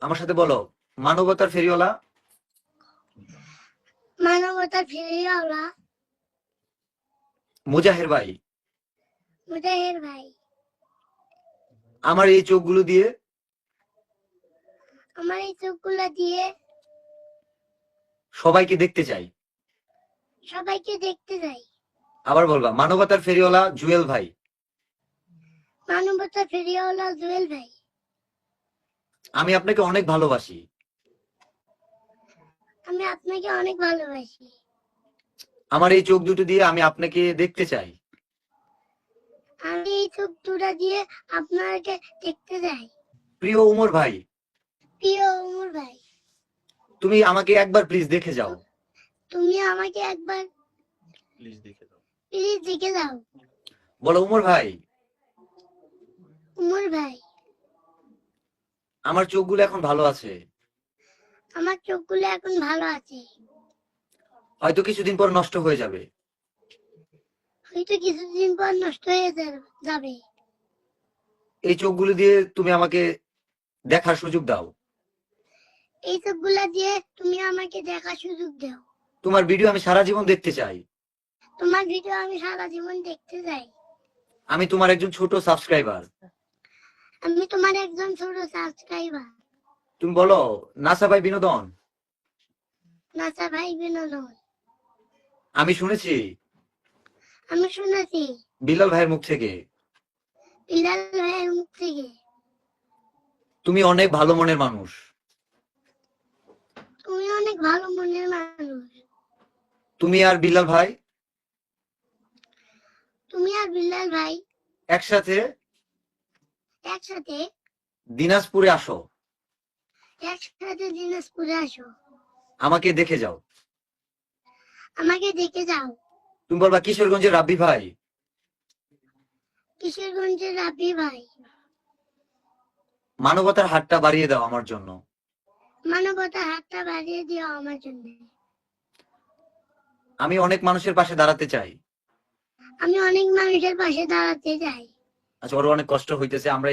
আমার সাথে বলো, মানবতার ফেরিওয়ালা মানবতার ফেরিওয়ালা মুজাহের ভাই। মুজাহির ভাই, আমার এই চোখগুলো দিয়ে আমার এই চোখগুলো দিয়ে সবাইকে দেখতে চাই। সবাইকে দেখতে যাই। আবার বলবা, মানবতার ফেরিওয়ালা জুয়েল ভাই। মানবতার ফেরিওয়ালা জুয়েল ভাই, আমি আপনাকে অনেক ভালোবাসি। আমি আপনাকে অনেক ভালোবাসি। আমার এই চোখ দুটো দিয়ে আমি আপনাকে দেখতে চাই। আমি এই চোখ দুটা দিয়ে আপনাকে দেখতে যাই। প্রিয় উমর ভাই, প্রিয় উমর ভাই, তুমি আমাকে একবার প্লিজ দেখে যাও। তুমি আমাকে একবার প্লিজ দেখে যাও। প্লিজ দেখে যাও। বলো, উমর ভাই, উমর ভাই, আমার চোখগুলো এখন ভালো আছে। আমার চোখগুলো এখন ভালো আছে। হয়তো কিছুদিন পর নষ্ট হয়ে যাবে। হয়তো কিছুদিন পর নষ্ট হয়ে যাবে। এই চোখগুলো দিয়ে তুমি আমাকে দেখার সুযোগ দাও। এই চোখগুলা দিয়ে তুমি আমাকে দেখার সুযোগ দাও। তোমার ভিডিও আমি সারা জীবন দেখতে চাই। তোমার ভিডিও আমি সারা জীবন দেখতে চাই। আমি তোমার একজন ছোট সাবস্ক্রাইবার। আমি তোমার একজন ছোট সাবস্ক্রাইবার। তুমি বলো, নাসা ভাই বিনোদন। নাসা ভাই বিনোদন। আমি শুনেছি আমি শুনেছি বিলাল ভাইয়ের মুখ থেকে বিলাল ভাইয়ের মুখ থেকে তুমি অনেক ভালো মনের মানুষ। তুমি অনেক ভালো মনের মানুষ। তুমি আর বিলাল ভাই তুমি আর বিলাল ভাই একসাথে একসাথে দিনাজপুরে আসো, একসাথে দিনাজপুরে আসো, আমাকে দেখে যাও। আমাকে দেখে যাও। তুমি বলবা, কিশোরগঞ্জের রাব্বি ভাই, কিশোরগঞ্জের রাবি ভাই, মানবতার হাতটা বাড়িয়ে দাও আমার জন্য। মানবতার হাতটা বাড়িয়ে দিও আমার জন্য। আমি অনেক মানুষের পাশে দাঁড়াতে চাই। আমি অনেক মানুষের পাশে দাঁড়াতে চাই। আচ্ছা, ওর অনেক কষ্ট হইতেছে, আমরা